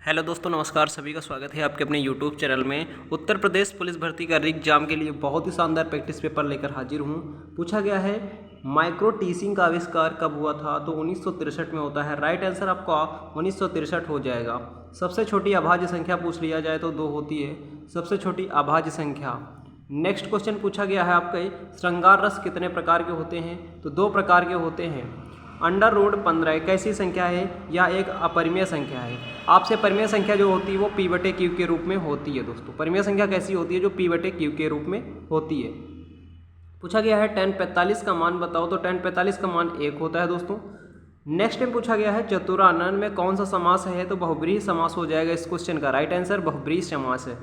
Hello दोस्तों, नमस्कार। सभी का स्वागत है आपके अपने यूट्यूब चैनल में। उत्तर प्रदेश पुलिस भर्ती का एग्जाम के लिए बहुत ही शानदार प्रैक्टिस पेपर लेकर हाजिर हूँ। पूछा गया है माइक्रो टीसिंग का आविष्कार कब हुआ था, तो 1963 में होता है। राइट आंसर आपका 1963 हो जाएगा। सबसे छोटी अभाज्य संख्या पूछ लिया जाए तो 2 होती है, सबसे छोटी अभाज्य संख्या। नेक्स्ट क्वेश्चन पूछा गया है आपके श्रृंगार रस कितने प्रकार के होते हैं, तो 2 प्रकार के होते हैं। अंडर रूट 15 एक ऐसी संख्या है या एक अपरिमेय संख्या है। आपसे परिमेय संख्या जो होती है वो p/q के रूप में होती है। दोस्तों, परिमेय संख्या कैसी होती है? जो p/q के रूप में होती है। पूछा गया है tan 45 का मान बताओ, तो tan 45 का मान 1 होता है। दोस्तों, नेक्स्ट टाइम पूछा गया है चतुरानन में कौन सा समास है, तो बहुब्रीहि समास हो जाएगा। इस क्वेश्चन का राइट आंसर बहुब्रीहि समास है।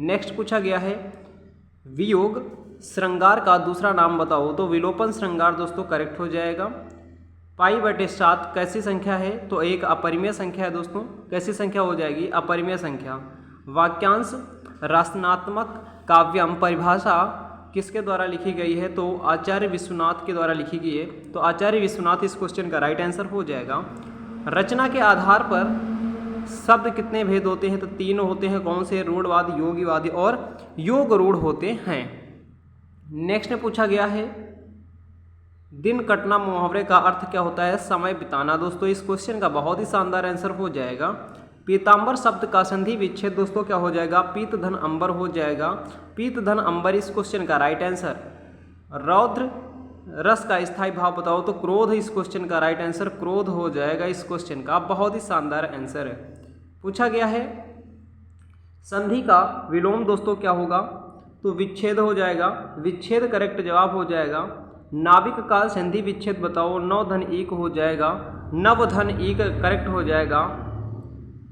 नेक्स्ट पूछा गया है वियोग श्रृंगार का दूसरा नाम बताओ, तो विलोपन श्रृंगार दोस्तों करेक्ट हो जाएगा। π/7 कैसी संख्या है, तो एक अपरिमेय संख्या है। दोस्तों, कैसी संख्या हो जाएगी? अपरिमेय संख्या। वाक्यांश रचनात्मक काव्यम परिभाषा किसके द्वारा लिखी गई है, तो आचार्य विश्वनाथ के द्वारा लिखी गई है। तो आचार्य विश्वनाथ इस क्वेश्चन का राइट आंसर हो जाएगा। रचना के आधार पर शब्द कितने भेद होते हैं, तो 3 होते हैं। कौन से? रूढ़वाद, योगीवादी और योग रूढ़ होते हैं। नेक्स्ट में पूछा गया है दिन कटना मुहावरे का अर्थ क्या होता है? समय बिताना। दोस्तों, इस क्वेश्चन का बहुत ही शानदार आंसर हो जाएगा। पीताम्बर शब्द का संधि विच्छेद दोस्तों क्या हो जाएगा? पीत धन अंबर हो जाएगा। पीत धन अंबर इस क्वेश्चन का राइट आंसर। रौद्र रस का स्थायी भाव बताओ, तो क्रोध इस क्वेश्चन का राइट आंसर क्रोध हो जाएगा। इस क्वेश्चन का बहुत ही शानदार आंसर है। पूछा गया है संधि का विलोम दोस्तों क्या होगा, तो विच्छेद हो जाएगा। विच्छेद करेक्ट जवाब हो जाएगा। नाविक काल संधि विच्छेद बताओ, नव धन ईक हो जाएगा। नव धन ईक करेक्ट हो जाएगा।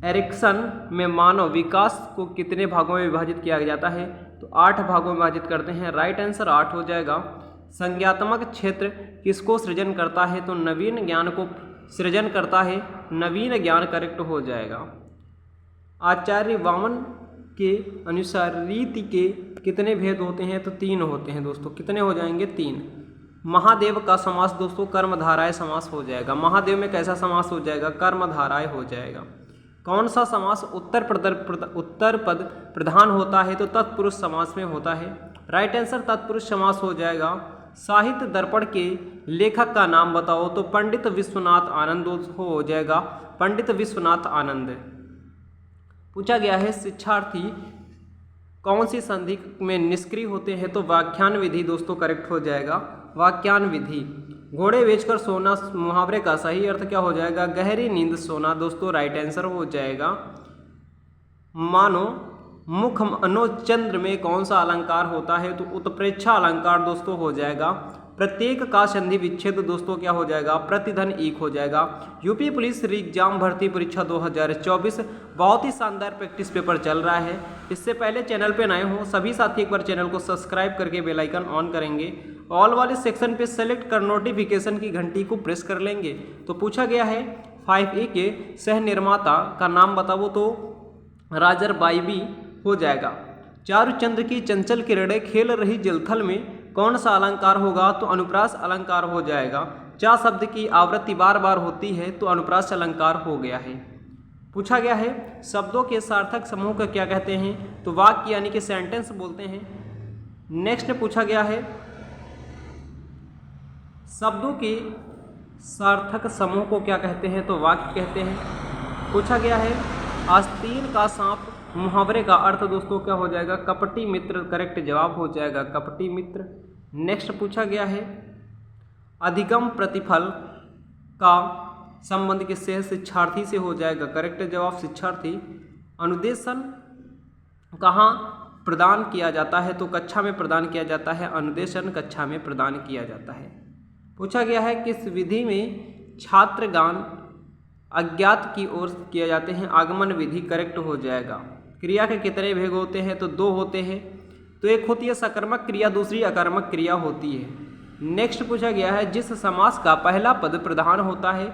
एरिक्सन में मानव विकास को कितने भागों में विभाजित किया जाता है, तो 8 भागों में विभाजित करते हैं। राइट आंसर 8 हो जाएगा। संज्ञात्मक क्षेत्र किसको सृजन करता है, तो नवीन ज्ञान को सृजन करता है। नवीन ज्ञान करेक्ट हो जाएगा। आचार्य वामन के अनुसार रीति के कितने भेद होते हैं, तो 3 होते हैं। दोस्तों, कितने हो जाएंगे? 3। महादेव का समास दोस्तों कर्मधाराय समास हो जाएगा। महादेव में कैसा समास हो जाएगा? कर्मधाराय हो जाएगा। कौन सा समास उत्तर पद प्रधान होता है, तो तत्पुरुष समास में होता है। राइट आंसर तत्पुरुष समास हो जाएगा। साहित्य दर्पण के लेखक का नाम बताओ, तो पंडित विश्वनाथ आनंद हो जाएगा। पंडित विश्वनाथ आनंद। पूछा गया है शिक्षार्थी कौन सी संधि में निष्क्रिय होते हैं, तो व्याख्यान विधि दोस्तों करेक्ट हो जाएगा। व्याख्यान विधि। घोड़े बेचकर सोना मुहावरे का सही अर्थ क्या हो जाएगा? गहरी नींद सोना। दोस्तों, राइट आंसर हो जाएगा। मानो मुख मनो चंद्र में कौन सा अलंकार होता है, तो उत्प्रेक्षा अलंकार दोस्तों हो जाएगा। प्रत्येक का संधि विच्छेद दोस्तों क्या हो जाएगा? प्रतिधन ईक हो जाएगा। यूपी पुलिस एग्जाम भर्ती परीक्षा 2024 बहुत ही शानदार प्रैक्टिस पेपर चल रहा है। इससे पहले चैनल पे नए हो सभी साथी एक बार चैनल को सब्सक्राइब करके बेल आइकन ऑन करेंगे। ऑल वाले सेक्शन पे सेलेक्ट कर नोटिफिकेशन की घंटी को प्रेस कर लेंगे। तो पूछा गया है 5A के सह निर्माता का नाम बताओ, तो राजर बाईबी हो जाएगा। चारुचंद्र की चंचल किरणें खेल रही जलथल में कौन सा अलंकार होगा, तो अनुप्रास अलंकार हो जाएगा। चा शब्द की आवृत्ति बार बार होती है, तो अनुप्रास अलंकार हो गया है। पूछा गया है शब्दों के सार्थक समूह को क्या कहते हैं, तो वाक्य यानी कि सेंटेंस बोलते हैं। नेक्स्ट पूछा गया है शब्दों के सार्थक समूह को क्या कहते हैं, तो वाक्य कहते हैं। पूछा गया है आस्तीन का सांप मुहावरे का अर्थ दोस्तों क्या हो जाएगा? कपटी मित्र करेक्ट जवाब हो जाएगा। कपटी मित्र। नेक्स्ट पूछा गया है अधिगम प्रतिफल का संबंध किससे? शिक्षार्थी से हो जाएगा। करेक्ट जवाब शिक्षार्थी। अनुदेशन कहाँ प्रदान किया जाता है, तो कक्षा में प्रदान किया जाता है। अनुदेशन कक्षा में प्रदान किया जाता है। पूछा गया है किस विधि में छात्रगान अज्ञात की ओर किए जाते हैं? आगमन विधि करेक्ट हो जाएगा। क्रिया के कितने भेद होते हैं, तो 2 होते हैं। तो एक होती है सकर्मक क्रिया, दूसरी अकर्मक क्रिया होती है। नेक्स्ट पूछा गया है जिस समास का पहला पद प्रधान होता है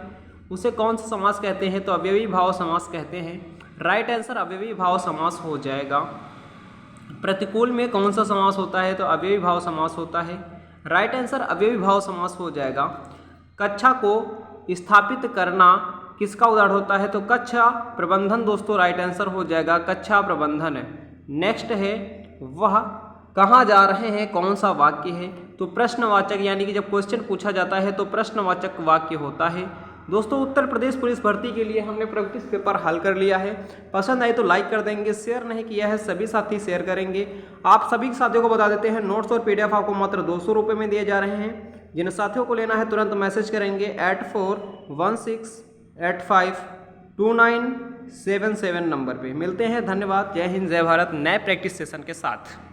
उसे कौन सा समास कहते हैं, तो अव्ययी भाव समास कहते हैं। राइट आंसर अव्ययी भाव समास हो जाएगा। प्रतिकूल में कौन सा समास होता है, तो अव्ययी भाव समास होता है। राइट आंसर अव्ययी भाव समास हो जाएगा। कक्षा को स्थापित करना किसका उदाहरण होता है? तो कक्षा प्रबंधन दोस्तों राइट आंसर हो जाएगा, कक्षा प्रबंधन है। नेक्स्ट है वह कहाँ जा रहे हैं, कौन सा वाक्य है? तो प्रश्नवाचक, यानी कि जब क्वेश्चन पूछा जाता है तो प्रश्नवाचक वाक्य होता है। दोस्तों उत्तर प्रदेश पुलिस भर्ती के लिए हमने प्रैक्टिस पेपर हल कर लिया है। पसंद आए तो लाइक कर देंगे, शेयर नहीं किया है सभी साथी शेयर करेंगे। आप सभी साथियों को बता देते हैं नोट्स और पीडीएफ आपको मात्र 200 रुपये में दिए जा रहे हैं। जिन साथियों को लेना है तुरंत मैसेज करेंगे 8416852977 नंबर पे। मिलते हैं, धन्यवाद, जय हिंद जय भारत, नए प्रैक्टिस सेशन के साथ।